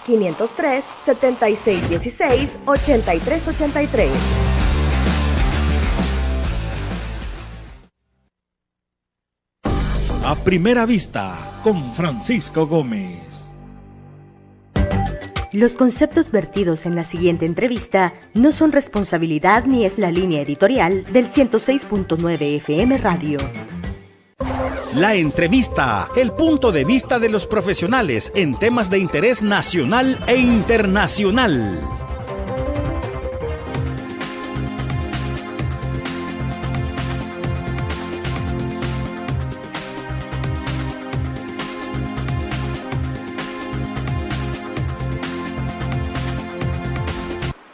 503-7616-8383. A primera vista, con Francisco Gómez. Los conceptos vertidos en la siguiente entrevista no son responsabilidad ni es la línea editorial del 106.9 FM Radio. La entrevista, el punto de vista de los profesionales en temas de interés nacional e internacional.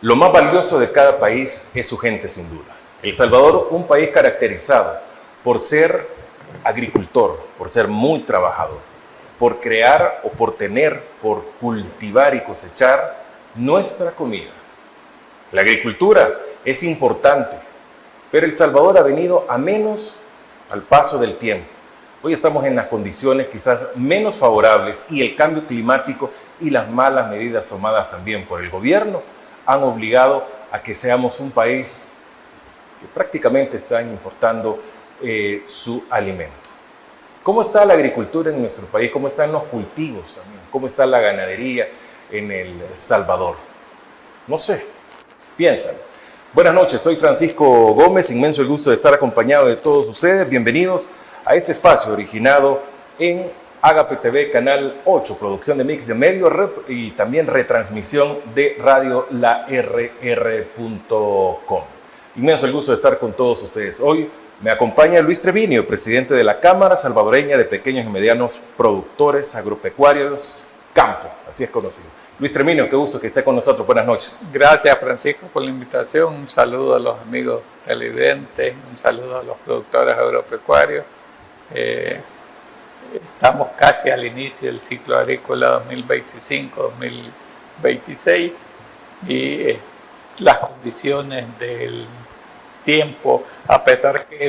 Lo más valioso de cada país es su gente, sin duda. El Salvador, un país caracterizado por ser agricultor, por ser muy trabajador, por crear o por cultivar y cosechar nuestra comida. La agricultura es importante, pero El Salvador ha venido a menos al paso del tiempo. Hoy estamos en las condiciones quizás menos favorables y el cambio climático y las malas medidas tomadas también por el gobierno han obligado a que seamos un país que prácticamente está importando su alimento. ¿Cómo está la agricultura en nuestro país? ¿Cómo están los cultivos también? ¿Cómo está la ganadería en El Salvador? No sé, piénsalo. Buenas noches, soy Francisco Gómez, inmenso el gusto de estar acompañado de todos ustedes. Bienvenidos a este espacio originado en Agape TV, Canal 8, producción de Mix de Medios y también retransmisión de Radio La RR.com. Inmenso el gusto de estar con todos ustedes. Hoy me acompaña Luis Treviño, presidente de la Cámara Salvadoreña de Pequeños y Medianos Productores Agropecuarios, Campo, así es conocido. Luis Treviño, qué gusto que esté con nosotros. Buenas noches. Gracias, Francisco, por la invitación. Un saludo a los amigos televidentes, un saludo a los productores agropecuarios. Estamos casi al inicio del ciclo agrícola 2025-2026 y las condiciones del tiempo, a pesar que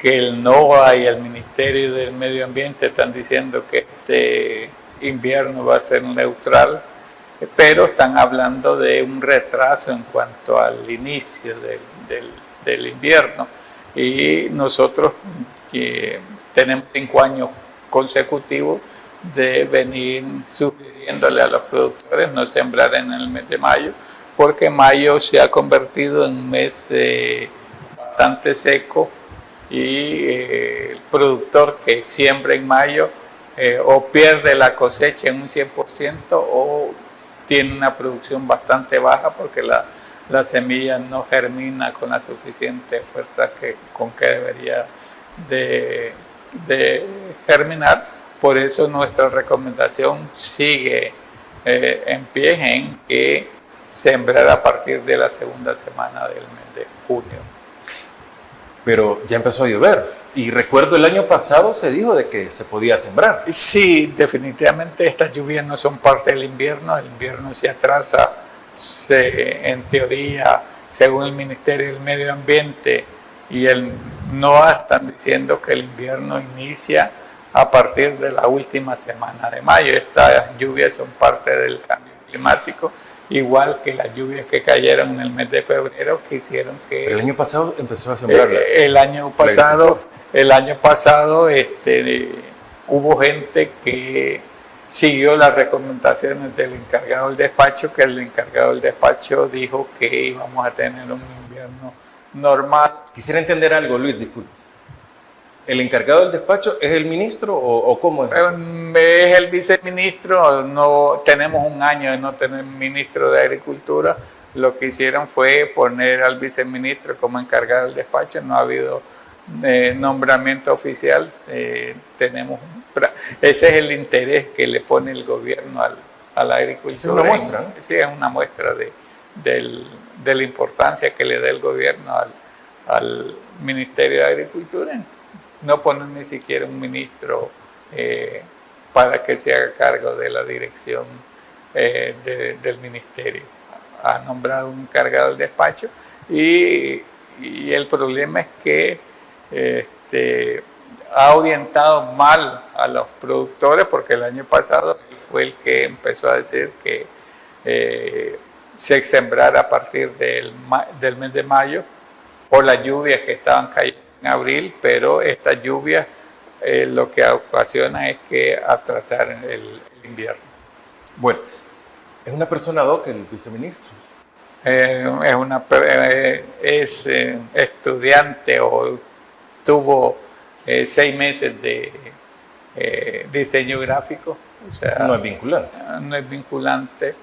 el NOAA y el Ministerio del Medio Ambiente están diciendo que este invierno va a ser neutral, pero están hablando de un retraso en cuanto al inicio del invierno, y nosotros tenemos 5 años consecutivos de venir sugiriéndole a los productores no sembrar en el mes de mayo, porque mayo se ha convertido en un mes bastante seco, y el productor que siembra en mayo o pierde la cosecha en un 100% o tiene una producción bastante baja porque la semilla no germina con la suficiente fuerza con que debería de germinar. Por eso nuestra recomendación sigue en pie en que sembrar a partir de la segunda semana del mes de junio. Pero ya empezó a llover y recuerdo el año pasado se dijo de que se podía sembrar. Sí, definitivamente estas lluvias no son parte del invierno. El invierno se atrasa, en teoría, según el Ministerio del Medio Ambiente y el NOAA, están diciendo que el invierno inicia a partir de la última semana de mayo. Estas lluvias son parte del cambio climático, igual que las lluvias que cayeron en el mes de febrero, que hicieron que... Pero el año pasado empezó a sembrar. El año pasado hubo gente que siguió las recomendaciones del encargado del despacho, que el encargado del despacho dijo que íbamos a tener un invierno normal. Quisiera entender algo, Luis, disculpe. ¿El encargado del despacho es el ministro o cómo es? Es el viceministro. No tenemos un año de no tener ministro de Agricultura. Lo que hicieron fue poner al viceministro como encargado del despacho. No ha habido nombramiento oficial. Ese es el interés que le pone el gobierno a la agricultura. Es una muestra, ¿no? Sí, es una muestra de la importancia que le da el gobierno al Ministerio de Agricultura. No poner ni siquiera un ministro para que se haga cargo de la dirección del ministerio. Ha nombrado un encargado del despacho y el problema es que ha orientado mal a los productores, porque el año pasado fue el que empezó a decir que se sembrara a partir del mes de mayo por las lluvias que estaban cayendo en abril, pero estas lluvias lo que ocasiona es que atrasar el invierno. Bueno, es una persona ad hoc el viceministro. Es estudiante o tuvo 6 meses de diseño gráfico, o sea, No es vinculante. No es vinculante.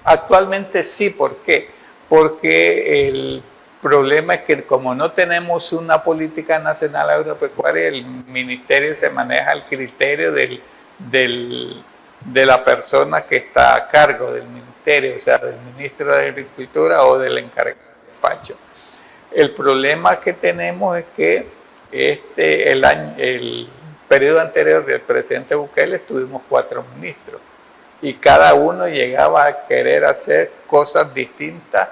Actualmente sí, ¿por qué? Porque el problema es que como no tenemos una política nacional agropecuaria, el ministerio se maneja al criterio de la persona que está a cargo del ministerio, o sea, del ministro de Agricultura o del encargado de despacho. El problema que tenemos es que el periodo anterior del presidente Bukele tuvimos 4 ministros y cada uno llegaba a querer hacer cosas distintas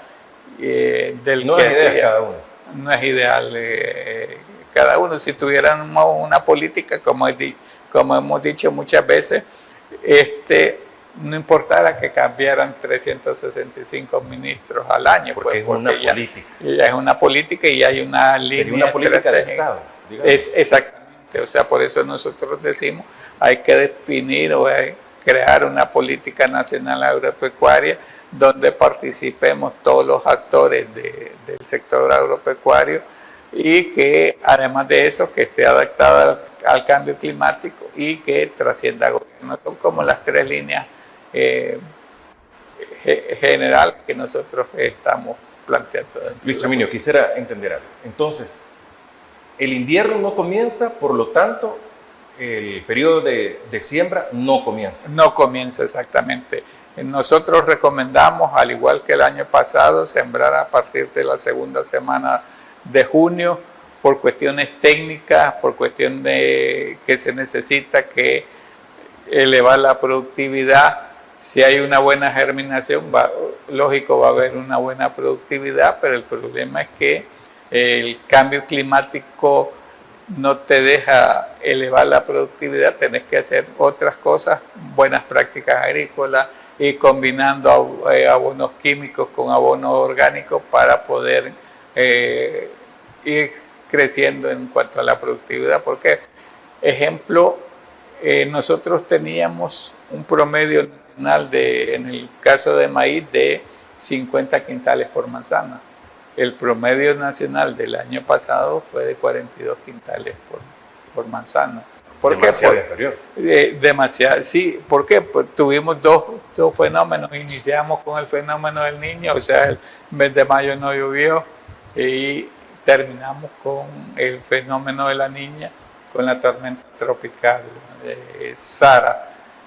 del No que es ideal hacía. cada uno. No es ideal cada uno. Si tuviéramos una política, como hemos dicho muchas veces, no importara que cambiaran 365 ministros al año. Porque es una política. Ya es una política y hay una línea. Sería una política de Estado. Exactamente. O sea, por eso nosotros decimos, hay que definir o crear una política nacional agropecuaria donde participemos todos los actores del sector agropecuario y que además de eso que esté adaptada al cambio climático y que trascienda al gobierno. Son como las 3 líneas generales que nosotros estamos planteando. Luis Herminio, quisiera entender algo. Entonces, el invierno no comienza, por lo tanto, el periodo de siembra no comienza. No comienza exactamente. Nosotros recomendamos, al igual que el año pasado, sembrar a partir de la segunda semana de junio por cuestiones técnicas, por cuestión de que se necesita que elevar la productividad. Si hay una buena germinación, lógico va a haber una buena productividad, pero el problema es que el cambio climático no te deja elevar la productividad, tenés que hacer otras cosas, buenas prácticas agrícolas y combinando abonos químicos con abonos orgánicos para poder ir creciendo en cuanto a la productividad. Porque, ejemplo, nosotros teníamos un promedio nacional en el caso de maíz de 50 quintales por manzana. El promedio nacional del año pasado fue de 42 quintales por manzana. Demasiado inferior. Demasiado, sí. ¿Por qué? Pues tuvimos dos fenómenos. Iniciamos con el fenómeno del Niño, o sea, el mes de mayo no llovió, y terminamos con el fenómeno de la Niña, con la tormenta tropical Sara.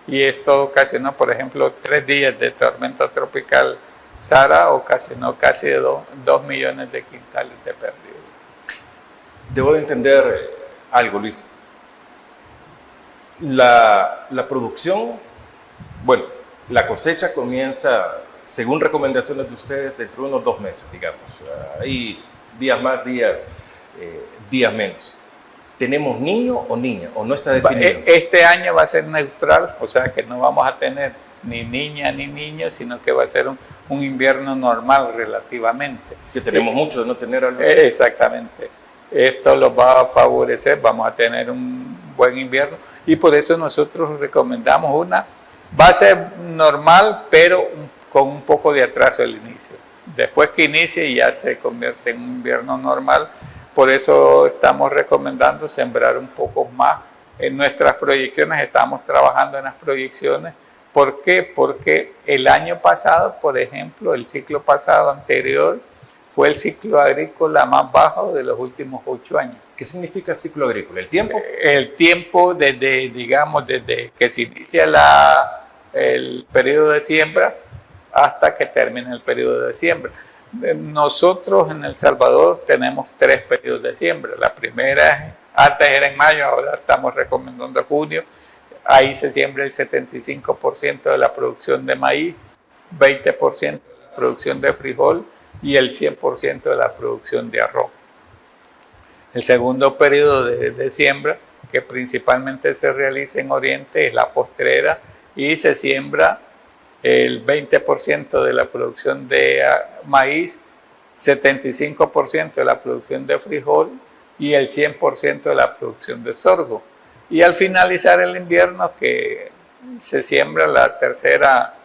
Y esto ocasionó, por ejemplo, 3 días de tormenta tropical Sara, ocasionó casi 2 millones de quintales de pérdida. Debo de entender algo, Luis. La producción, bueno, la cosecha comienza, según recomendaciones de ustedes, dentro de unos 2 meses, digamos. Hay días más, días menos. ¿Tenemos niño o niña? ¿O no está definido? Este año va a ser neutral, o sea que no vamos a tener ni niña ni niño, sino que va a ser un invierno normal relativamente. Que tenemos mucho de no tener algo. Exactamente. Esto los va a favorecer, vamos a tener un buen invierno y por eso nosotros recomendamos va a ser normal, pero con un poco de atraso al inicio. Después que inicie ya se convierte en un invierno normal, por eso estamos recomendando sembrar un poco más. En nuestras proyecciones estamos trabajando en las proyecciones. ¿Por qué? Porque el año pasado, por ejemplo, el ciclo pasado anterior, fue el ciclo agrícola más bajo de los últimos 8 años. ¿Qué significa ciclo agrícola? ¿El tiempo? El tiempo desde que se inicia el periodo de siembra hasta que termina el periodo de siembra. Nosotros en El Salvador tenemos 3 periodos de siembra. La primera, antes era en mayo, ahora estamos recomendando junio. Ahí se siembra el 75% de la producción de maíz, 20% de la producción de frijol y el 100% de la producción de arroz. El segundo periodo de siembra, que principalmente se realiza en Oriente, es la postrera y se siembra el 20% de la producción de maíz, 75% de la producción de frijol y el 100% de la producción de sorgo. Y al finalizar el invierno, que se siembra en la tercera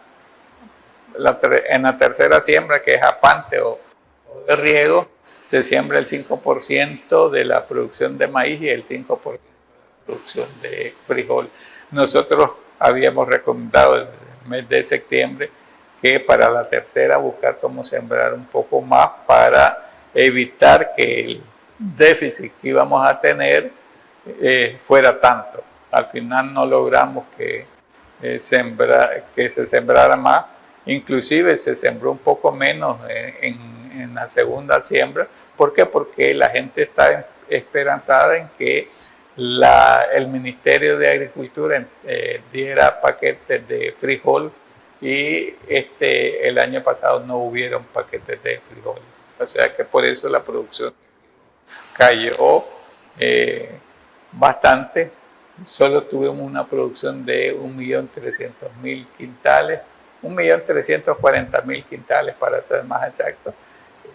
siembra, que es apante o de riego, se siembra el 5% de la producción de maíz y el 5% de la producción de frijol. Nosotros habíamos recomendado el mes de septiembre que para la tercera buscar cómo sembrar un poco más para evitar que el déficit que íbamos a tener fuera tanto. Al final no logramos que se sembrara más, inclusive se sembró un poco menos en la segunda siembra. ¿Por qué? Porque la gente está esperanzada en que el Ministerio de Agricultura diera paquetes de frijol y el año pasado no hubieron paquetes de frijol. O sea que por eso la producción cayó bastante. Solo tuvimos una producción de 1.300.000 quintales, 1.340.000 quintales para ser más exacto.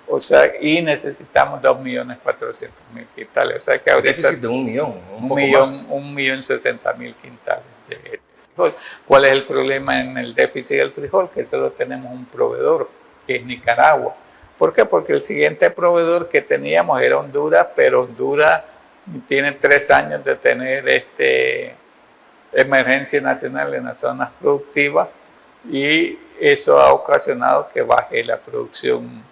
O sea, y necesitamos 2.400.000 quintales. O sea que ahorita déficit de 1 millón, un poco más. 1.060.000 quintales de frijol. ¿Cuál es el problema en el déficit del frijol? Que solo tenemos un proveedor, que es Nicaragua. ¿Por qué? Porque el siguiente proveedor que teníamos era Honduras, pero Honduras tiene 3 años de tener emergencia nacional en las zonas productivas y eso ha ocasionado que baje la producción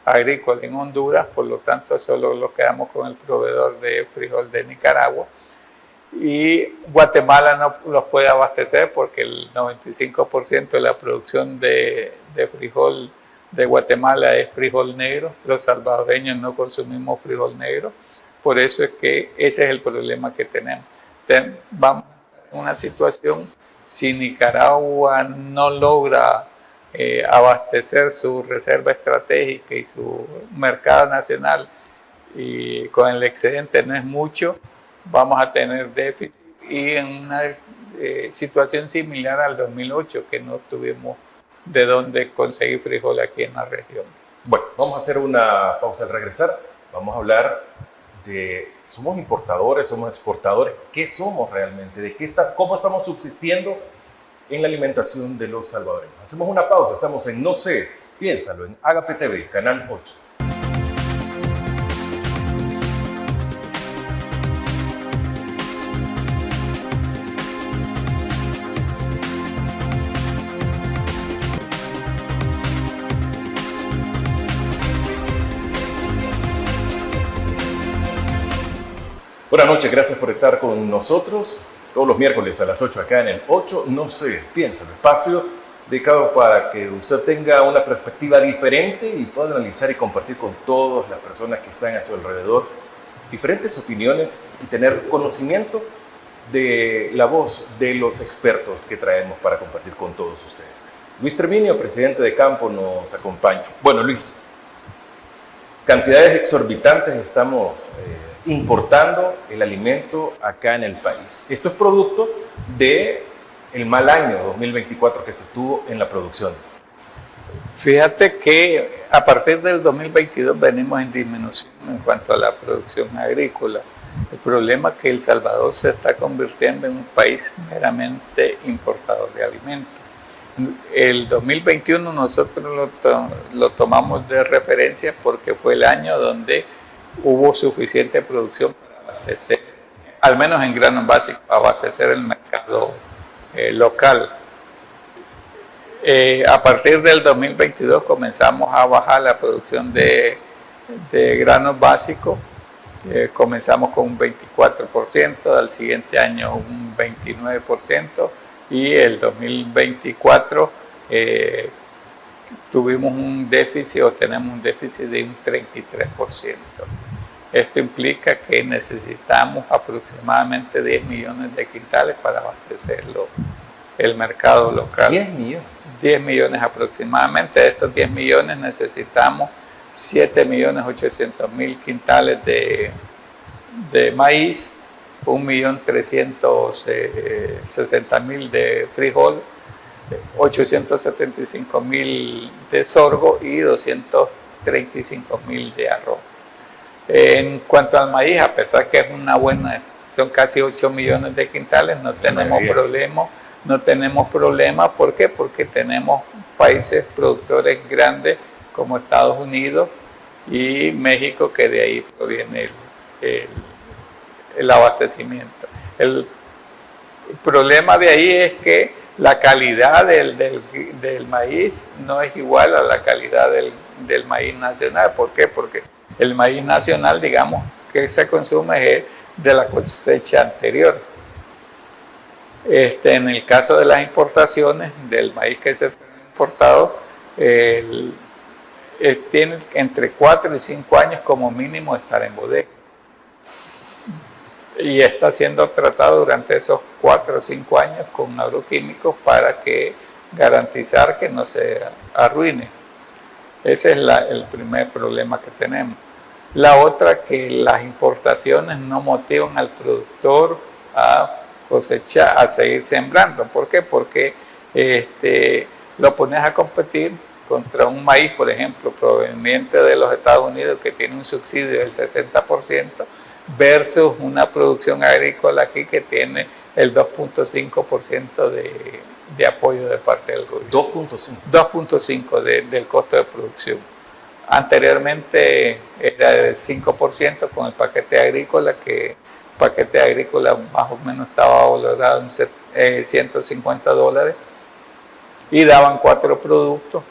agrícola en Honduras, por lo tanto solo lo quedamos con el proveedor de frijol de Nicaragua y Guatemala no los puede abastecer porque el 95% de la producción de frijol de Guatemala es frijol negro. Los salvadoreños no consumimos frijol negro, por eso es que ese es el problema que tenemos. Vamos a una situación, si Nicaragua no logra abastecer su reserva estratégica y su mercado nacional y con el excedente no es mucho, vamos a tener déficit y en una situación similar al 2008 que no tuvimos de dónde conseguir frijol aquí en la región. Bueno, vamos a hacer una pausa al regresar. Vamos a hablar de, somos importadores, somos exportadores, ¿qué somos realmente? ¿Cómo estamos subsistiendo en la alimentación de los salvadoreños? Hacemos una pausa, estamos en No sé, piénsalo, en Agape TV, Canal 8. Buenas noches, gracias por estar con nosotros todos los miércoles a las 8 acá en el 8, No sé, piénsalo, espacio dedicado para que usted tenga una perspectiva diferente y pueda analizar y compartir con todas las personas que están a su alrededor diferentes opiniones y tener conocimiento de la voz de los expertos que traemos para compartir con todos ustedes. Luis Treminio, presidente de Campo, nos acompaña. Bueno, Luis, cantidades exorbitantes estamos importando el alimento acá en el país. Esto es producto del mal año 2024 que se tuvo en la producción. Fíjate que a partir del 2022 venimos en disminución en cuanto a la producción agrícola. El problema es que El Salvador se está convirtiendo en un país meramente importador de alimentos. El 2021 nosotros lo tomamos de referencia porque fue el año donde hubo suficiente producción para abastecer, al menos en granos básicos, para abastecer el mercado local. A partir del 2022 comenzamos a bajar la producción de granos básicos. Comenzamos con un 24%, al siguiente año un 29% y el 2024 tuvimos un déficit o tenemos un déficit de un 33%. Esto implica que necesitamos aproximadamente 10 millones de quintales para abastecerlo el mercado local. 10 millones. 10 millones aproximadamente. De estos 10 millones necesitamos 7.800.000 quintales de maíz, 1.360.000 de frijol, 875.000 de sorgo y 235.000 de arroz. En cuanto al maíz, a pesar que es una buena, son casi 8 millones de quintales, no tenemos problema. ¿Por qué? Porque tenemos países productores grandes como Estados Unidos y México, que de ahí proviene el abastecimiento. El problema de ahí es que la calidad del maíz no es igual a la calidad del maíz nacional. ¿Por qué? Porque el maíz nacional, digamos, que se consume es de la cosecha anterior. En el caso de las importaciones del maíz que se ha importado, tiene entre 4 y 5 años como mínimo estar en bodega. Y está siendo tratado durante esos 4 o 5 años con agroquímicos para garantizar que no se arruine. Ese es el primer problema que tenemos. La otra, que las importaciones no motivan al productor a cosechar, a seguir sembrando. ¿Por qué? Porque lo pones a competir contra un maíz, por ejemplo, proveniente de los Estados Unidos, que tiene un subsidio del 60%, versus una producción agrícola aquí que tiene el 2.5% de apoyo de parte del gobierno. 2.5 del costo de producción. Anteriormente era del 5% con el paquete agrícola, que el paquete agrícola más o menos estaba valorado en $150 y daban 4 productos.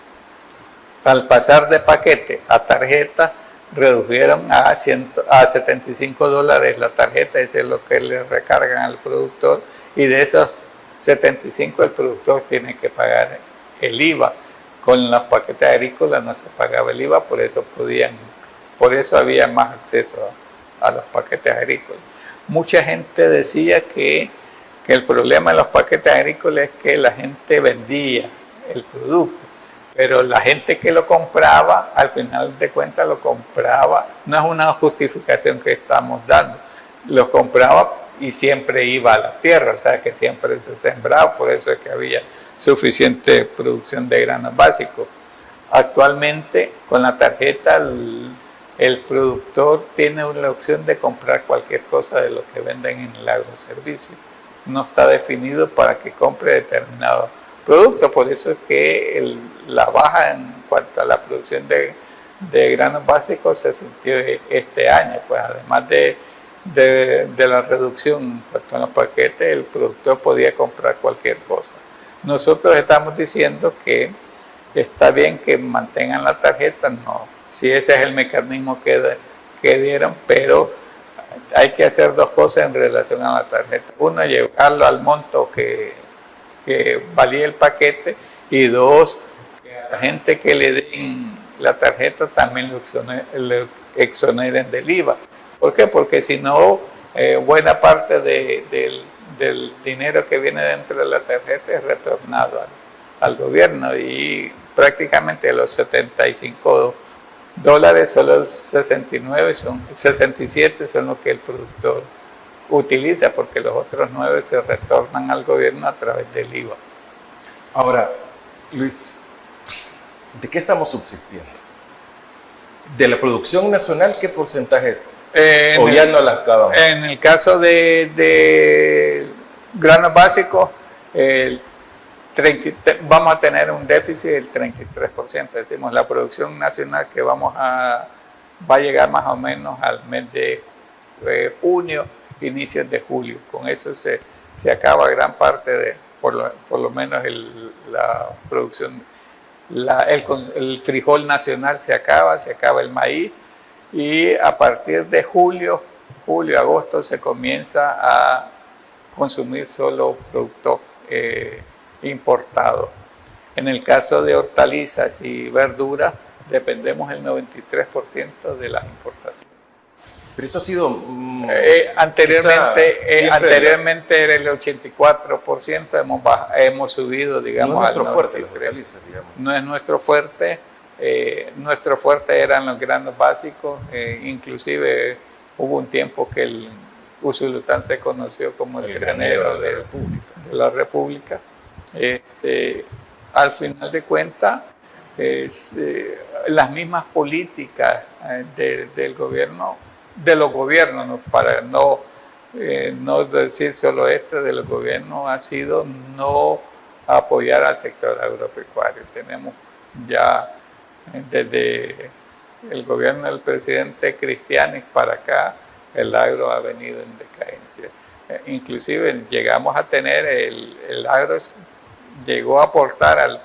Al pasar de paquete a tarjeta, redujeron a $75 la tarjeta, eso es lo que le recargan al productor, y de esos 75 el productor tiene que pagar el IVA. Con los paquetes agrícolas no se pagaba el IVA, por eso había más acceso a los paquetes agrícolas. Mucha gente decía que el problema en los paquetes agrícolas es que la gente vendía el producto, pero la gente que lo compraba, al final de cuentas lo compraba, no es una justificación que estamos dando, lo compraba y siempre iba a la tierra, o sea que siempre se sembraba, por eso es que había suficiente producción de granos básicos. Actualmente, con la tarjeta, el productor tiene la opción de comprar cualquier cosa de lo que venden en el agroservicio. No está definido para que compre determinado producto, por eso es que la baja en cuanto a la producción de granos básicos se sintió este año, pues además de la reducción en cuanto a los paquetes, el productor podía comprar cualquier cosa. Nosotros estamos diciendo que está bien que mantengan la tarjeta, no, si ese es el mecanismo que dieron, pero hay que hacer 2 cosas en relación a la tarjeta. Uno, llevarlo al monto que valía el paquete, y 2, que a la gente que le den la tarjeta también lo exoneren del IVA. ¿Por qué? Porque si no, buena parte del dinero que viene dentro de la tarjeta es retornado al gobierno, y prácticamente de los $75, solo 67 son los que el productor utiliza, porque los otros 9 se retornan al gobierno a través del IVA. Ahora, Luis, ¿de qué estamos subsistiendo? ¿De la producción nacional qué porcentaje? ¿O ya no la acabamos? En el caso de granos básicos, vamos a tener un déficit del 33%. Decimos, la producción nacional que va a llegar más o menos al mes de junio, inicios de julio. Con eso se acaba gran parte por lo menos la producción. El frijol nacional se acaba el maíz, y a partir de julio, agosto se comienza a consumir solo productos importados. En el caso de hortalizas y verduras, dependemos el 93% de las importaciones. Pero eso ha sido... anteriormente era el 84%, hemos subido, digamos, no es nuestro al fuerte, las hortalizas, digamos. No es nuestro fuerte. Nuestro fuerte eran los granos básicos, inclusive Hubo un tiempo que el Usulután se conoció como el granero de la República. Al final de cuentas, las mismas políticas del gobierno, de los gobiernos, ¿no? Para no decir solo de los gobiernos, ha sido no apoyar al sector agropecuario. Tenemos ya desde el gobierno del presidente Cristiani para acá, el agro ha venido en decadencia. Inclusive llegamos a tener, el agro llegó a aportar al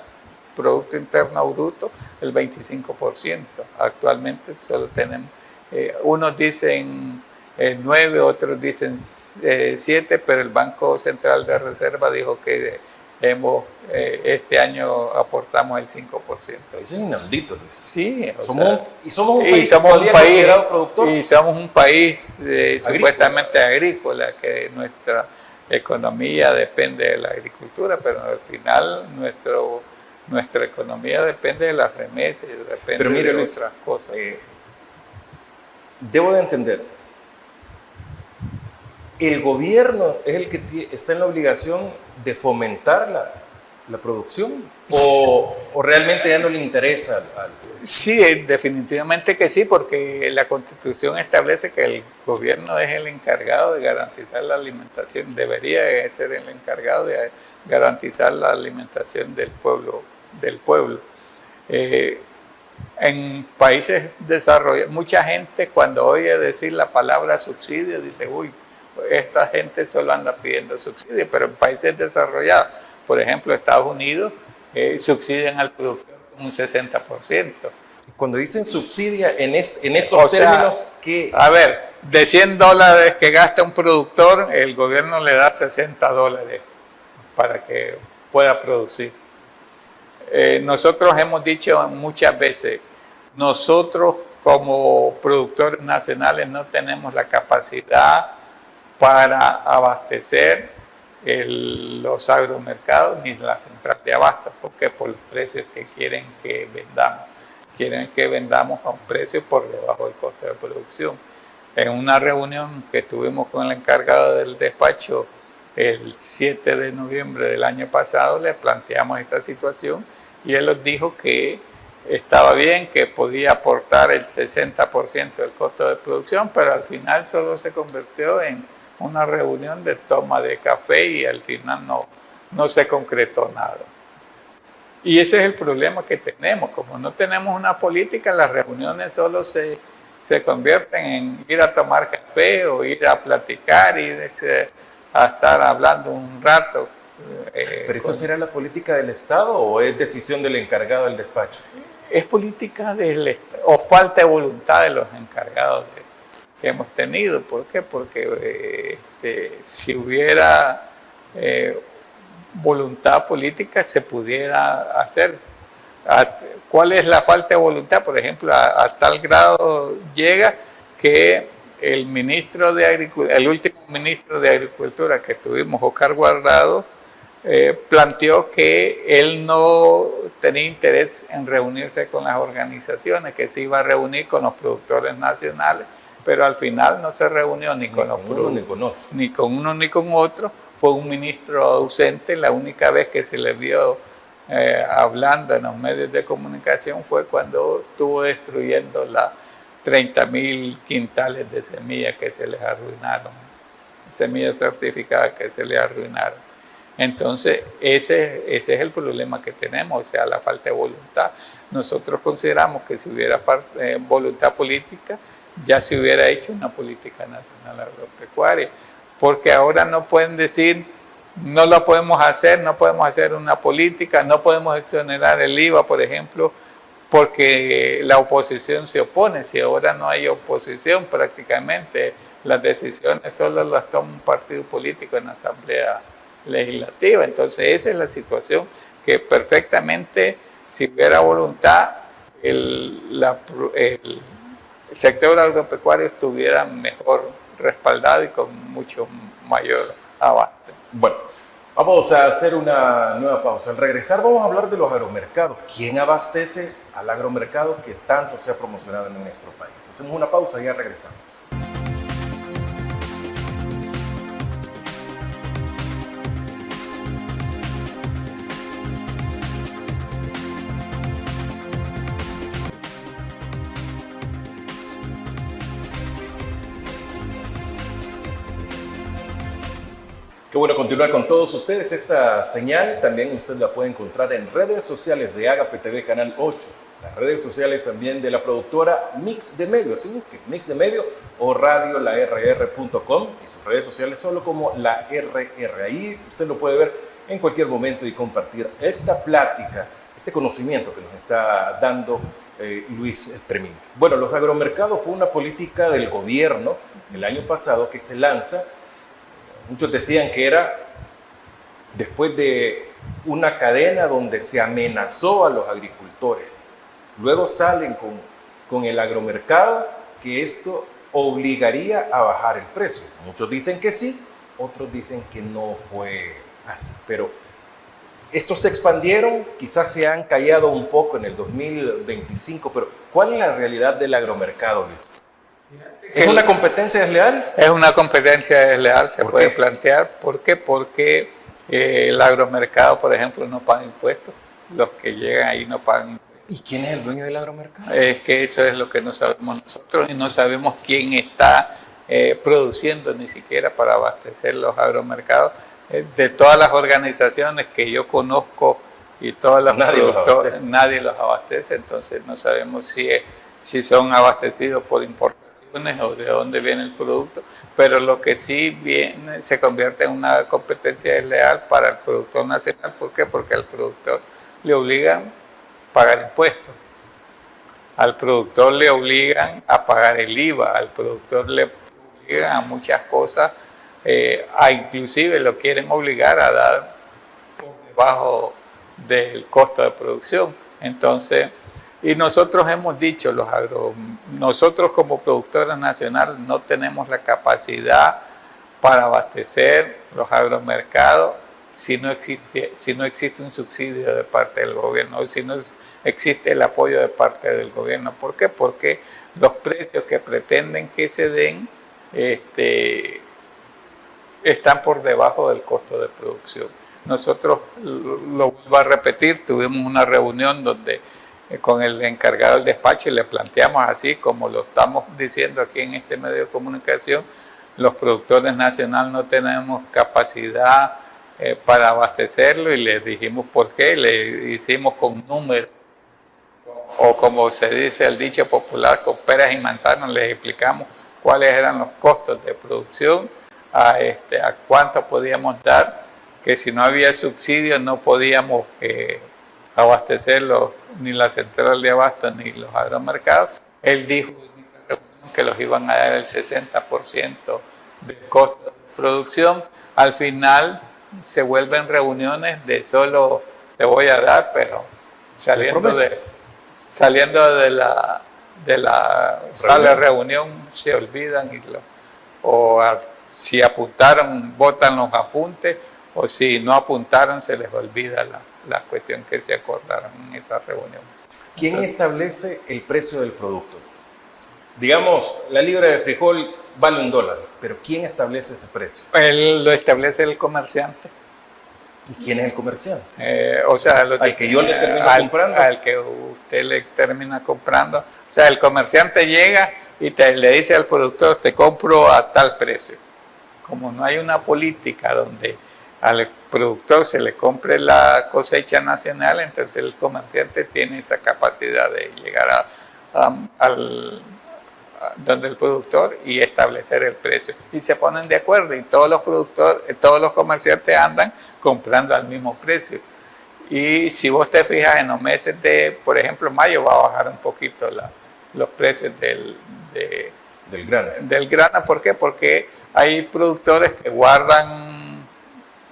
Producto Interno Bruto el 25%. Actualmente solo tenemos, unos dicen 9, otros dicen 7, pero el Banco Central de Reserva dijo que este año aportamos el 5%. Eso es inaudito, Luis. Sí, somos un país considerado productor. Y somos un país supuestamente agrícola, que nuestra economía depende de la agricultura, pero al final nuestra economía depende de las remesas, depende de nuestras cosas. Debo de entender, el gobierno es el que está en la obligación de fomentar la producción, o realmente ya no le interesa. Sí, definitivamente que sí, porque la Constitución establece que el gobierno es el encargado de garantizar la alimentación, debería ser el encargado de garantizar la alimentación del pueblo. En países desarrollados, mucha gente cuando oye decir la palabra subsidio dice, uy, esta gente solo anda pidiendo subsidio, pero en países desarrollados, por ejemplo Estados Unidos, subsidian al productor con un 60%. Cuando dicen subsidia en estos términos, ¿qué? A ver, de $100 que gasta un productor, el gobierno le da $60 para que pueda producir. Nosotros hemos dicho muchas veces, nosotros como productores nacionales no tenemos la capacidad para abastecer los agromercados ni la central de abasto, porque por los precios que quieren que vendamos a un precio por debajo del costo de producción. En una reunión que tuvimos con el encargado del despacho el 7 de noviembre del año pasado, le planteamos esta situación y él nos dijo que estaba bien, que podía aportar el 60% del costo de producción, pero al final solo se convirtió en una reunión de toma de café y al final no se concretó nada. Y ese es el problema que tenemos. Como no tenemos una política, las reuniones solo se convierten en ir a tomar café o ir a platicar, ir a estar hablando un rato. ¿Pero esa será la política del Estado o es decisión del encargado del despacho? Es política del Estado, o falta de voluntad de los encargados que hemos tenido. ¿Por qué? Porque si hubiera voluntad política se pudiera hacer. ¿Cuál es la falta de voluntad? Por ejemplo, a tal grado llega que el último ministro de Agricultura que tuvimos, Oscar Guardado, planteó que él no tenía interés en reunirse con las organizaciones, que se iba a reunir con los productores nacionales, pero al final no se reunió ni con uno ni con otro. Fue un ministro ausente. La única vez que se le vio hablando en los medios de comunicación fue cuando estuvo destruyendo las 30,000 quintales de semillas que se les arruinaron, semillas certificadas que se les arruinaron. Entonces, ese es el problema que tenemos, o sea, la falta de voluntad. Nosotros consideramos que si hubiera voluntad política, ya se hubiera hecho una política nacional agropecuaria, porque ahora no pueden decir, no lo podemos hacer, no podemos hacer una política, no podemos exonerar el IVA, por ejemplo, porque la oposición se opone. Si ahora no hay oposición, prácticamente las decisiones solo las toma un partido político en la Asamblea Legislativa. Entonces esa es la situación que perfectamente, si hubiera voluntad, el sector agropecuario estuviera mejor respaldado y con mucho mayor avance. Bueno, vamos a hacer una nueva pausa. Al regresar vamos a hablar de los agromercados. ¿Quién abastece al agromercado que tanto se ha promocionado en nuestro país? Hacemos una pausa y ya regresamos. Qué bueno continuar con todos ustedes. Esta señal también usted la puede encontrar en redes sociales de Agape TV Canal 8, las redes sociales también de la productora Mix de Medio, así busque Mix de Medio o radiolarr.com y sus redes sociales solo como la RR. Ahí usted lo puede ver en cualquier momento y compartir esta plática, este conocimiento que nos está dando Luis Tremín. Bueno, los agromercados fue una política del gobierno el año pasado que se lanza. Muchos decían que era después de una cadena donde se amenazó a los agricultores. Luego salen con el agromercado, que esto obligaría a bajar el precio. Muchos dicen que sí, otros dicen que no fue así. Pero estos se expandieron, quizás se han callado un poco en el 2025, pero ¿cuál es la realidad del agromercado, Luis? ¿Es una competencia desleal? Es una competencia desleal, se puede qué? plantear. ¿Por qué? Porque el agromercado, por ejemplo, no paga impuestos. Los que llegan ahí no pagan impuestos. ¿Y quién es el dueño del agromercado? Es que eso es lo que no sabemos nosotros y no sabemos quién está produciendo ni siquiera para abastecer los agromercados. De todas las organizaciones que yo conozco y todos los productores, nadie los abastece, entonces no sabemos si son abastecidos por importaciones o de dónde viene el producto, pero lo que sí viene se convierte en una competencia desleal para el productor nacional. ¿Por qué? Porque al productor le obligan a pagar impuestos, al productor le obligan a pagar el IVA, al productor le obligan a muchas cosas, inclusive lo quieren obligar a dar por debajo del costo de producción. Entonces, y nosotros hemos dicho, nosotros como productores nacionales no tenemos la capacidad para abastecer los agromercados si no existe un subsidio de parte del gobierno o si no existe el apoyo de parte del gobierno. ¿Por qué? Porque los precios que pretenden que se den están por debajo del costo de producción. Nosotros, lo vuelvo a repetir, tuvimos una reunión donde con el encargado del despacho y le planteamos así, como lo estamos diciendo aquí en este medio de comunicación, los productores nacionales no tenemos capacidad para abastecerlo y les dijimos por qué, le hicimos con números, o como se dice el dicho popular, con peras y manzanas, les explicamos cuáles eran los costos de producción, a cuánto podíamos dar, que si no había subsidio no podíamos abastecerlos ni la central de abasto ni los agromercados. Él dijo que los iban a dar el 60% del costo de producción. Al final se vuelven reuniones de solo te voy a dar, pero saliendo de la sala de reunión se olvidan si apuntaron, botan los apuntes, o si no apuntaron se les olvida la cuestión que se acordaron en esa reunión. ¿Quién establece el precio del producto? Digamos, la libra de frijol vale $1, pero ¿quién establece ese precio? Lo establece el comerciante. ¿Y quién es el comerciante? Al que yo le termino comprando. Al que usted le termina comprando. O sea, el comerciante llega y le dice al productor, te compro a tal precio. Como no hay una política donde al productor se le compre la cosecha nacional, entonces el comerciante tiene esa capacidad de llegar donde el productor y establecer el precio. Y se ponen de acuerdo y todos los comerciantes andan comprando al mismo precio. Y si vos te fijas en los meses de, por ejemplo, mayo va a bajar un poquito los precios del grano. ¿Por qué? Porque hay productores que guardan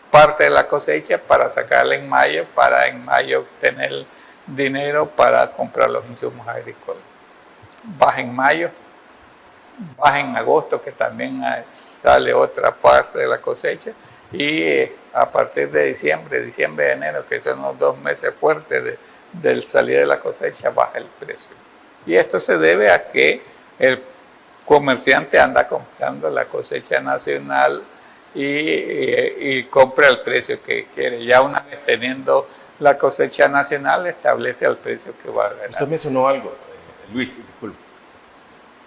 parte de la cosecha para sacarla en mayo, para en mayo obtener dinero para comprar los insumos agrícolas. Baja en mayo, baja en agosto, que también sale otra parte de la cosecha, y a partir de diciembre y enero, que son los 2 meses fuertes del salir de la cosecha, baja el precio. Y esto se debe a que el comerciante anda comprando la cosecha nacional y compra el precio que quiere. Ya una vez teniendo la cosecha nacional, establece el precio que va a ganar. Usted mencionó algo, Luis, disculpe,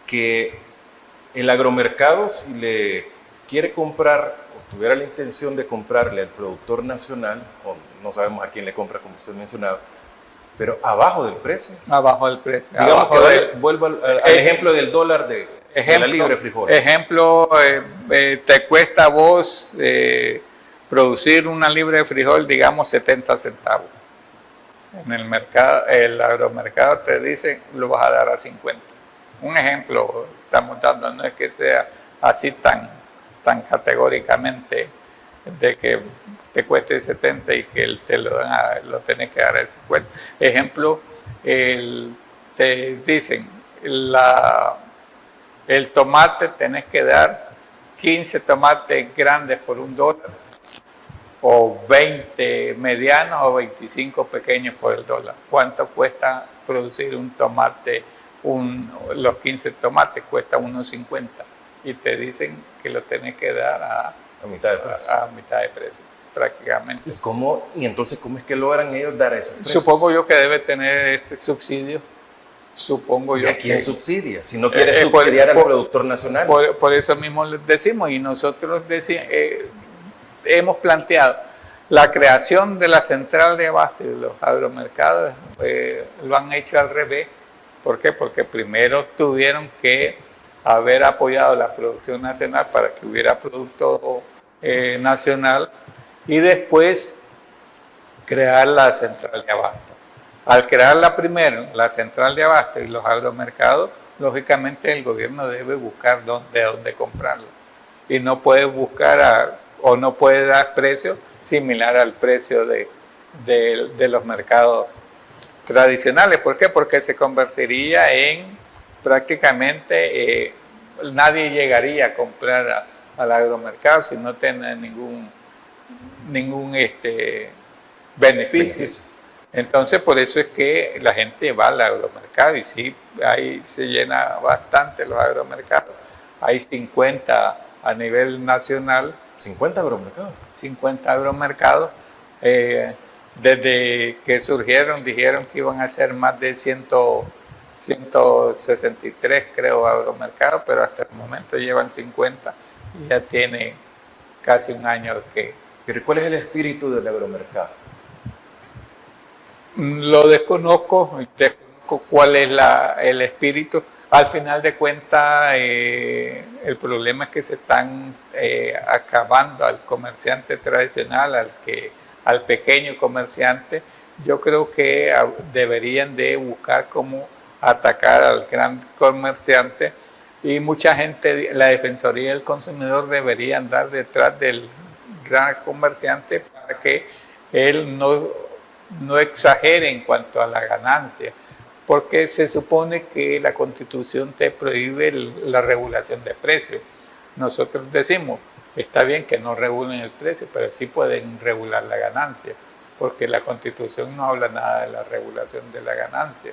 que el agromercado, si le quiere comprar o tuviera la intención de comprarle al productor nacional, o no sabemos a quién le compra, como usted mencionaba, pero abajo del precio. Abajo del precio. Digamos Abajo vuelvo al ejemplo del dólar de la libra de frijol. Ejemplo, te cuesta a vos producir una libra de frijol, digamos, 70 centavos. En el mercado, el agromercado te dice, lo vas a dar a 50. Un ejemplo estamos dando, no es que sea así tan categóricamente de que te cueste 70 y que te lo tenés que dar a 50. Ejemplo, te dicen, el tomate tenés que dar 15 tomates grandes por $1, o 20 medianos o 25 pequeños por $1. ¿Cuánto cuesta producir un tomate? Los 15 tomates cuesta $1.50 y te dicen que lo tenés que dar a mitad de precio. A mitad de precio, prácticamente. ¿Y entonces cómo es que logran ellos dar ese precio? Supongo yo que debe tener este subsidio. ¿Y a quién subsidia? Si no quiere subsidiar al productor nacional. Por eso mismo les decimos, y nosotros hemos planteado la creación de la central de abasto de los agromercados, lo han hecho al revés. ¿Por qué? Porque primero tuvieron que haber apoyado la producción nacional para que hubiera producto nacional y después crear la central de abasto. Al crear la central de abasto y los agromercados, lógicamente el gobierno debe buscar de dónde comprarlo. Y no puede buscar o no puede dar precio similar al precio de los mercados tradicionales. ¿Por qué? Porque se convertiría en prácticamente nadie llegaría a comprar al agromercado si no tiene ningún beneficio. Entonces, por eso es que la gente va al agromercado y sí, ahí se llena bastante los agromercados. Hay 50 a nivel nacional. 50 agromercados. 50 agromercados. Desde que surgieron, dijeron que iban a ser más de 163, creo, agromercados, pero hasta el momento llevan 50 y ya tiene casi un año que... ¿Pero cuál es el espíritu del agromercado? Lo desconozco cuál es el espíritu. Al final de cuentas, el problema es que se están acabando al comerciante tradicional, al pequeño comerciante. Yo creo que deberían de buscar cómo atacar al gran comerciante y mucha gente, la Defensoría del Consumidor debería andar detrás del gran comerciante para que él no exagere en cuanto a la ganancia, porque se supone que la Constitución te prohíbe la regulación de precios. Nosotros decimos, está bien que no regulen el precio, pero sí pueden regular la ganancia, porque la Constitución no habla nada de la regulación de la ganancia.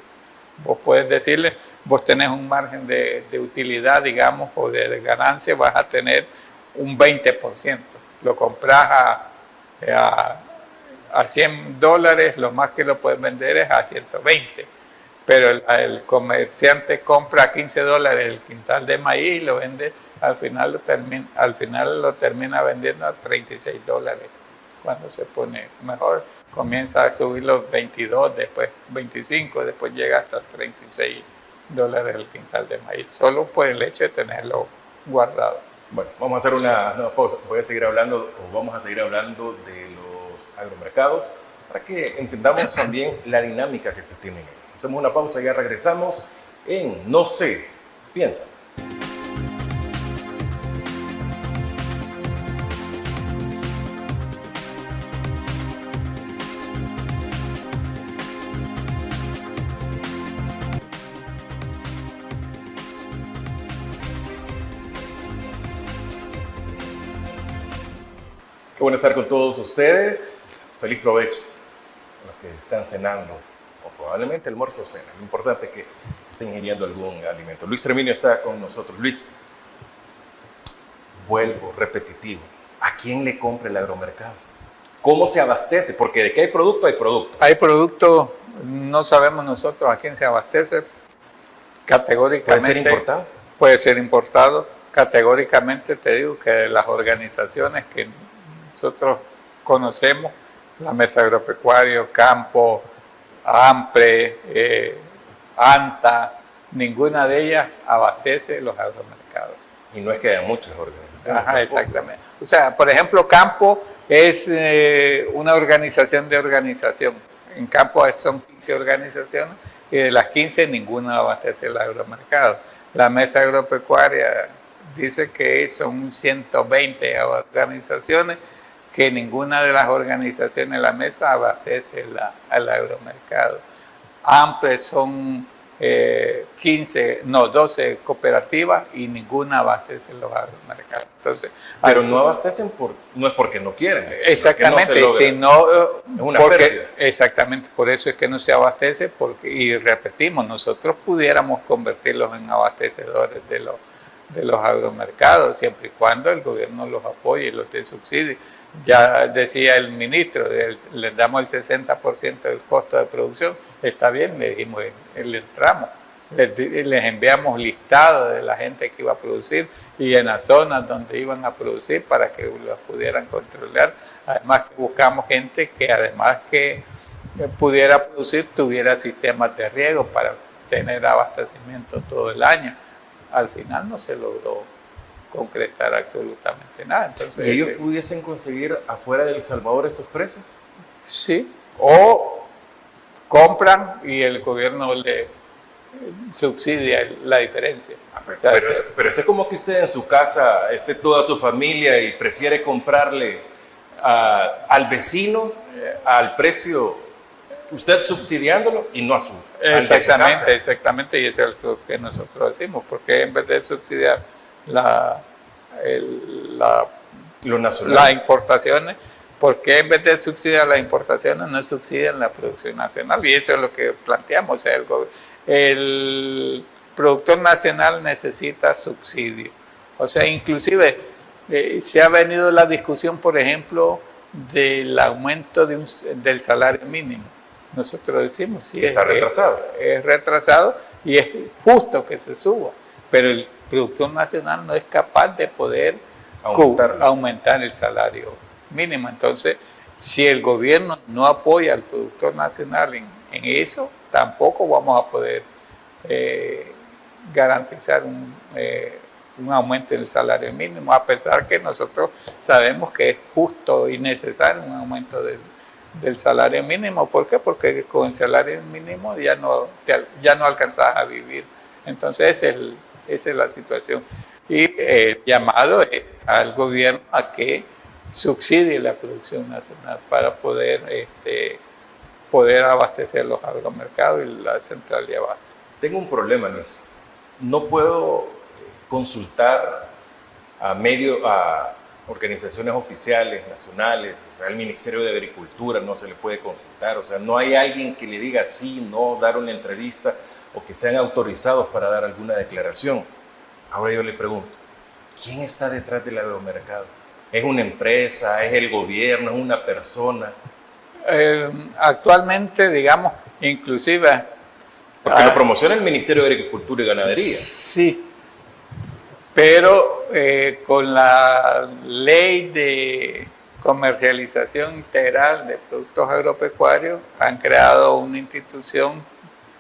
Vos puedes decirle, vos tenés un margen de utilidad, digamos, o de ganancia, vas a tener un 20%. Lo compras a $100, lo más que lo puedes vender es a 120. Pero el comerciante compra a $15 el quintal de maíz y lo vende, al final lo termina vendiendo a $36. Cuando se pone mejor, comienza a subir los 22, después 25, después llega hasta $36 el quintal de maíz, solo por el hecho de tenerlo guardado. Bueno, vamos a hacer una pausa. Vamos a seguir hablando de los agromercados para que entendamos también la dinámica que se tiene. Hacemos una pausa y ya regresamos en No sé, piensa. Qué bueno estar con todos ustedes. Feliz provecho a los que están cenando o probablemente almuerzo o cena. Lo importante es que estén ingiriendo algún alimento. Luis Treminio está con nosotros. Luis, vuelvo, repetitivo. ¿A quién le compra el agromercado? ¿Cómo se abastece? Porque de qué hay producto, hay producto. Hay producto, no sabemos nosotros a quién se abastece. Categóricamente. ¿Puede ser importado? Puede ser importado. categóricamente te digo que de las organizaciones que nosotros conocemos, la Mesa Agropecuaria, Campo, AMPRE, ANTA, ninguna de ellas abastece los agromercados. Y no es que haya muchas organizaciones. Ajá, exactamente. O sea, por ejemplo, Campo es una organización de organización. En Campo son 15 organizaciones y de las 15 ninguna abastece el agromercado. La Mesa Agropecuaria dice que son 120 organizaciones, que ninguna de las organizaciones de la mesa abastece al agromercado. AMPRE son 12 cooperativas y ninguna abastece los agromercados. Entonces, pero no abastecen no es porque no quieren. Exactamente, no sino es una pérdida. Exactamente, por eso es que no se abastece, y repetimos, nosotros pudiéramos convertirlos en abastecedores de los agromercados, siempre y cuando el gobierno los apoye y los dé subsidios. Ya decía el ministro, les damos el 60% del costo de producción, está bien, le dijimos, le entramos, les enviamos listados de la gente que iba a producir y en las zonas donde iban a producir para que los pudieran controlar. Además buscamos gente que además que pudiera producir, tuviera sistemas de riego para tener abastecimiento todo el año. Al final no se logró concretar absolutamente nada. Entonces, ¿y ellos pudiesen conseguir afuera de El Salvador esos precios? Sí, o compran y el gobierno le subsidia la diferencia. Pero es como que usted en su casa esté toda su familia y prefiere comprarle al vecino al precio, usted subsidiándolo y no a su casa. Exactamente, y eso es lo que nosotros decimos, porque en vez de subsidiar las importaciones, porque en vez de subsidiar las importaciones no subsidian la producción nacional, y eso es lo que planteamos. O sea, el productor nacional necesita subsidio. O sea, inclusive se ha venido la discusión, por ejemplo, del aumento del salario mínimo. Nosotros decimos, sí, está retrasado. Es retrasado y es justo que se suba, pero el productor nacional no es capaz de poder aumentar el salario mínimo. Entonces, si el gobierno no apoya al productor nacional en eso, tampoco vamos a poder garantizar un aumento del salario mínimo, a pesar que nosotros sabemos que es justo y necesario un aumento del salario mínimo. ¿Por qué? Porque con el salario mínimo ya no alcanzas a vivir. Entonces esa es la situación. Y el llamado es al gobierno a que subsidie la producción nacional para poder abastecer los agromercados y la central de abasto. Tengo un problema, Luis. No puedo consultar a organizaciones oficiales, nacionales, o sea, al Ministerio de Agricultura no se le puede consultar, o sea, no hay alguien que le diga sí, no, dar una entrevista o que sean autorizados para dar alguna declaración. Ahora yo le pregunto, ¿quién está detrás del agromercado? ¿Es una empresa? ¿Es el gobierno? ¿Es una persona? Actualmente, digamos, inclusive... Porque lo promociona el Ministerio de Agricultura y Ganadería. Sí, pero con la ley de comercialización integral de productos agropecuarios han creado una institución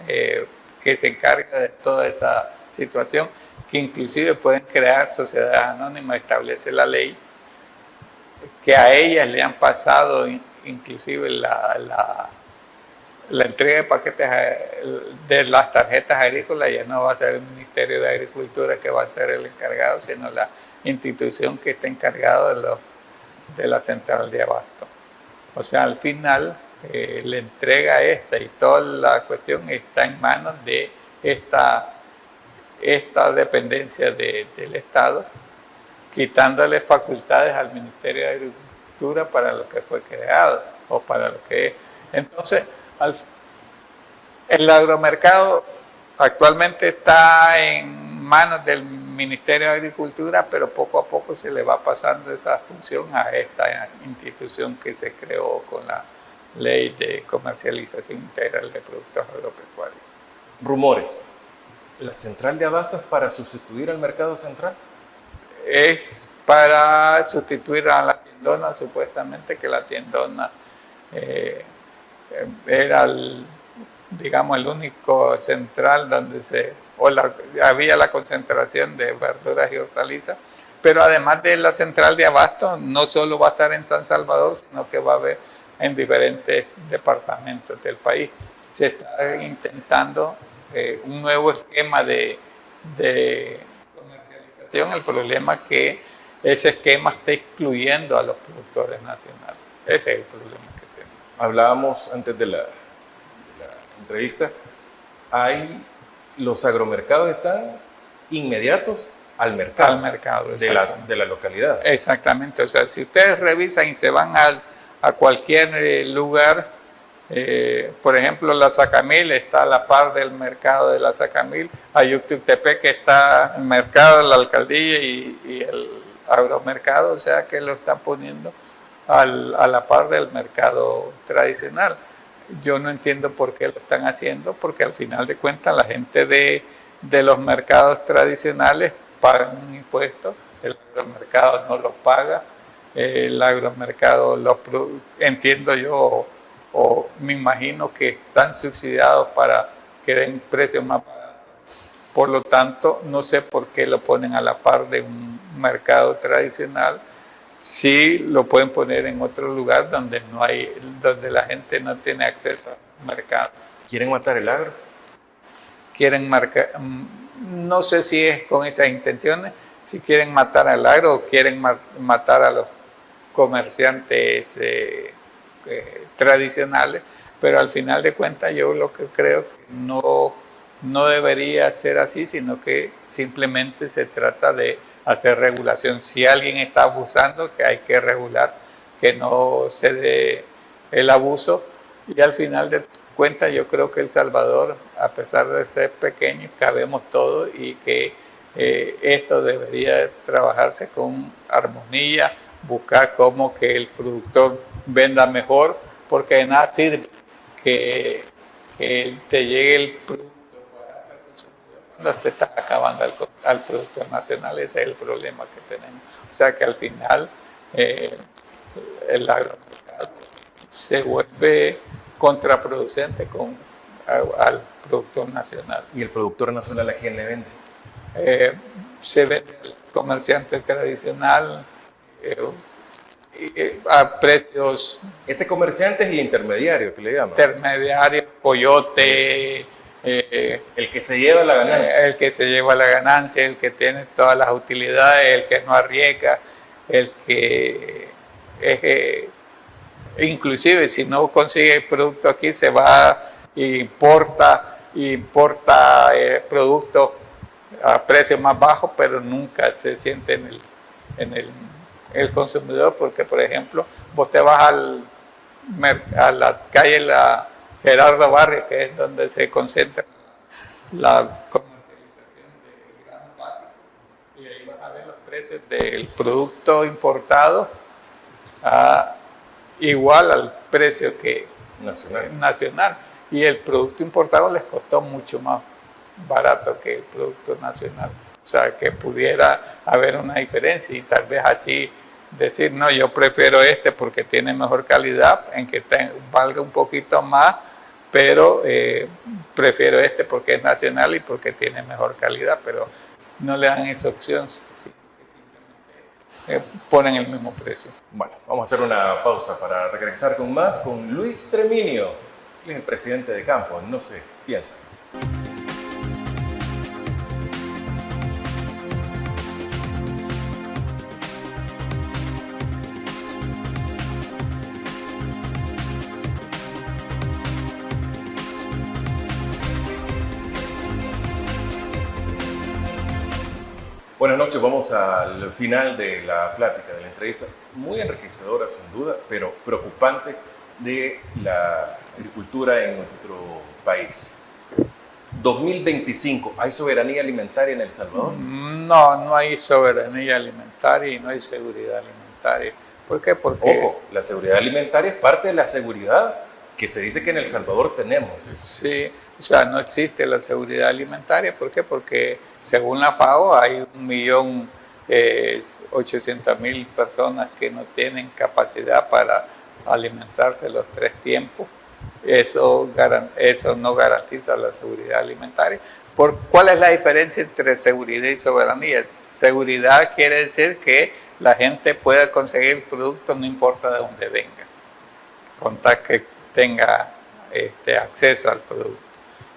que se encarga de toda esa situación, que inclusive pueden crear sociedades anónimas, establece la ley, que a ellas le han pasado inclusive la entrega de paquetes de las tarjetas agrícolas. Ya no va a ser el Ministerio de Agricultura que va a ser el encargado, sino la institución que está encargada de la central de abasto. O sea, al final la entrega y toda la cuestión está en manos de esta dependencia del Estado, quitándole facultades al Ministerio de Agricultura para lo que fue creado o para lo que es. Entonces, el agromercado actualmente está en manos del Ministerio de Agricultura, pero poco a poco se le va pasando esa función a esta institución que se creó con la Ley de Comercialización Integral de Productos Agropecuarios. Rumores. ¿La central de abasto es para sustituir al mercado central? es para sustituir a la tiendona, supuestamente que la tiendona era el único central donde había la concentración de verduras y hortalizas, pero además de la central de abasto, no solo va a estar en San Salvador, sino que va a haber en diferentes departamentos del país. Se está intentando un nuevo esquema de comercialización. El problema es que ese esquema está excluyendo a los productores nacionales. Ese es el problema que tenemos. Hablábamos antes de la entrevista, los agromercados están inmediatos al mercado, de la localidad. Exactamente, o sea, si ustedes revisan y se van a cualquier lugar, por ejemplo, la Sacamil está a la par del mercado de la Sacamil, Ayuctepec que está el mercado de la alcaldía y el agromercado, o sea que lo están poniendo a la par del mercado tradicional. Yo no entiendo por qué lo están haciendo, porque al final de cuentas la gente de los mercados tradicionales pagan un impuesto, el agromercado no lo paga, el agromercado entiendo yo o me imagino que están subsidiados para que den precios más baratos. Por lo tanto, no sé por qué lo ponen a la par de un mercado tradicional. Sí lo pueden poner en otro lugar donde la gente no tiene acceso al mercado. ¿Quieren matar el agro? No sé si es con esas intenciones, si quieren matar al agro o quieren matar a los comerciantes tradicionales, pero al final de cuentas yo lo que creo que no debería ser así, sino que simplemente se trata de hacer regulación. Si alguien está abusando, que hay que regular, que no se dé el abuso. Y al final de cuentas yo creo que El Salvador, a pesar de ser pequeño, cabemos todos y que esto debería trabajarse con armonía, buscar cómo que el productor venda mejor, porque de nada sirve que te llegue el producto cuando te está acabando al productor nacional. Ese es el problema que tenemos. O sea que al final el agromercado se vuelve contraproducente al productor nacional. ¿Y el productor nacional a quién le vende? Se vende al comerciante tradicional a precios... Ese comerciante es el intermediario, que le llaman. Intermediario, coyote... el que se lleva la ganancia. El que se lleva la ganancia, el que tiene todas las utilidades, el que no arriesga, el que inclusive si no consigue el producto aquí se va e importa productos a precios más bajos, pero nunca se siente en el consumidor, porque por ejemplo vos te vas a la calle Gerardo Barrio, que es donde se concentra la comercialización de granos básicos, y ahí vas a ver los precios del producto importado igual al precio que nacional. Y el producto importado les costó mucho más barato que el producto nacional. O sea, que pudiera haber una diferencia y tal vez así decir, no, yo prefiero este porque tiene mejor calidad, en que valga un poquito más, pero prefiero este porque es nacional y porque tiene mejor calidad, pero no le dan esa opción, simplemente ponen el mismo precio. Bueno, vamos a hacer una pausa para regresar con más con Luis Treminio, el presidente de Campo. No sé, piensa. Buenas noches, vamos al final de la plática, de la entrevista, muy enriquecedora sin duda, pero preocupante, de la agricultura en nuestro país. 2025, ¿hay soberanía alimentaria en El Salvador? No hay soberanía alimentaria y no hay seguridad alimentaria. ¿Por qué? Porque... Ojo, la seguridad alimentaria es parte de la seguridad que se dice que en El Salvador tenemos. Sí, o sea, no existe la seguridad alimentaria. ¿Por qué? Porque según la FAO hay 1 millón 800.000 personas que no tienen capacidad para alimentarse los 3 tiempos. Eso no garantiza la seguridad alimentaria. ¿Cuál es la diferencia entre seguridad y soberanía? Seguridad quiere decir que la gente pueda conseguir productos no importa de dónde venga, con tal que tenga acceso al producto.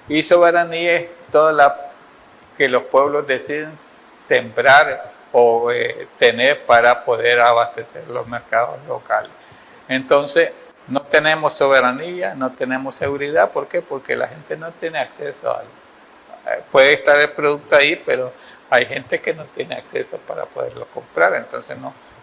Y soberanía es que los pueblos deciden sembrar o tener para poder abastecer los mercados locales. Entonces, no tenemos soberanía, no tenemos seguridad. ¿Por qué? Porque la gente no tiene acceso puede estar el producto ahí, pero hay gente que no tiene acceso para poderlo comprar, entonces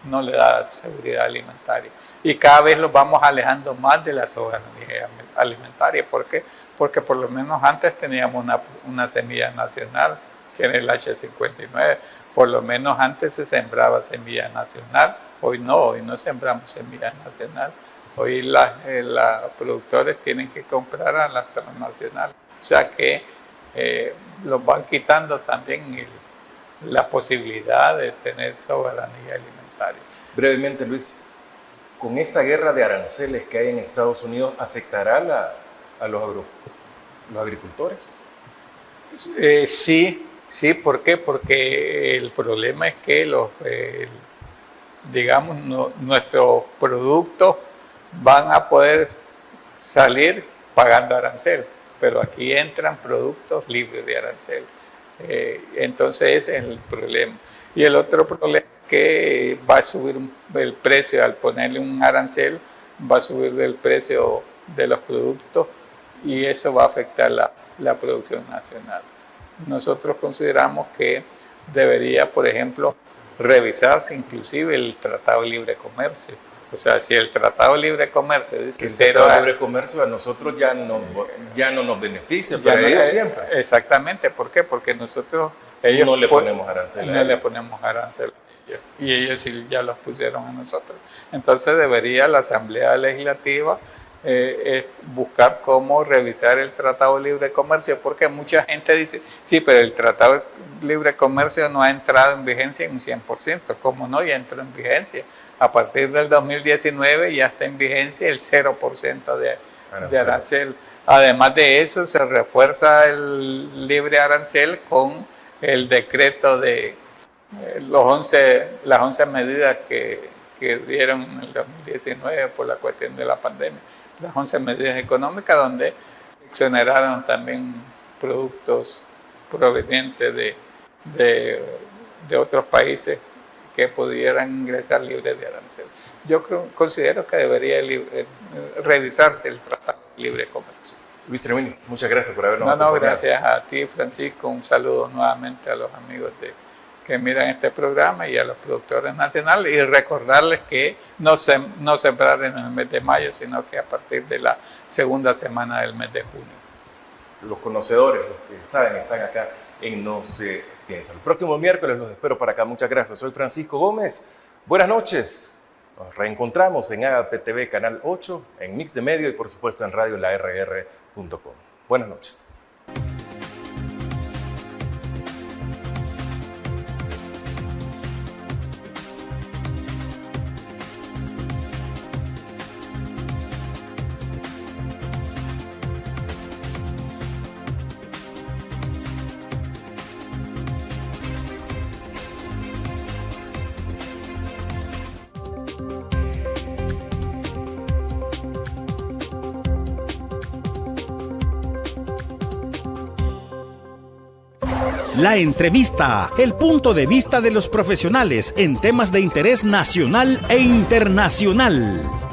no le da seguridad alimentaria. Y cada vez los vamos alejando más de la soberanía alimentaria. ¿Por qué? Porque por lo menos antes teníamos una semilla nacional, que era el H59. Por lo menos antes se sembraba semilla nacional. Hoy no sembramos semilla nacional. Hoy los productores tienen que comprar a las transnacionales. O sea que los van quitando también la posibilidad de tener soberanía alimentaria. Brevemente, Luis, ¿con esa guerra de aranceles que hay en Estados Unidos afectará a los agricultores? Sí, ¿por qué? Porque el problema es que nuestros productos van a poder salir pagando arancel, pero aquí entran productos libres de arancel. Entonces ese es el problema. Y el otro problema es que va a subir el precio, al ponerle un arancel, va a subir el precio de los productos y eso va a afectar la producción nacional. Nosotros consideramos que debería, por ejemplo, revisarse inclusive el Tratado de Libre Comercio. O sea, si el Tratado de Libre Comercio dice que el Tratado de Libre Comercio a nosotros ya no nos beneficia, pero a ellos siempre. Exactamente, ¿por qué? Porque nosotros no le ponemos arancel. No le ponemos arancel a ellos, y ellos sí ya los pusieron a nosotros. Entonces debería la Asamblea Legislativa buscar cómo revisar el Tratado de Libre Comercio, porque mucha gente dice, sí, pero el Tratado de Libre Comercio no ha entrado en vigencia en un 100%. ¿Cómo no? Ya entró en vigencia. A partir del 2019 ya está en vigencia el 0% de arancel. Además de eso, se refuerza el libre arancel con el decreto de las 11 medidas que dieron en el 2019 por la cuestión de la pandemia. Las 11 medidas económicas donde exoneraron también productos provenientes de otros países que pudieran ingresar libres de arancel. Yo considero que debería revisarse el Tratado de Libre Comercio. Luis Tremini, muchas gracias por habernos acompañado. Gracias a ti, Francisco. Un saludo nuevamente a los amigos que miran este programa y a los productores nacionales, y recordarles que no sembrar en el mes de mayo, sino que a partir de la segunda semana del mes de junio. Los conocedores, los que saben, están acá en No Se Piensa. El próximo miércoles los espero para acá. Muchas gracias. Soy Francisco Gómez. Buenas noches. Nos reencontramos en Agape TV Canal 8, en Mix de Medio y por supuesto en radio la rr.com. Buenas noches. La entrevista, el punto de vista de los profesionales en temas de interés nacional e internacional.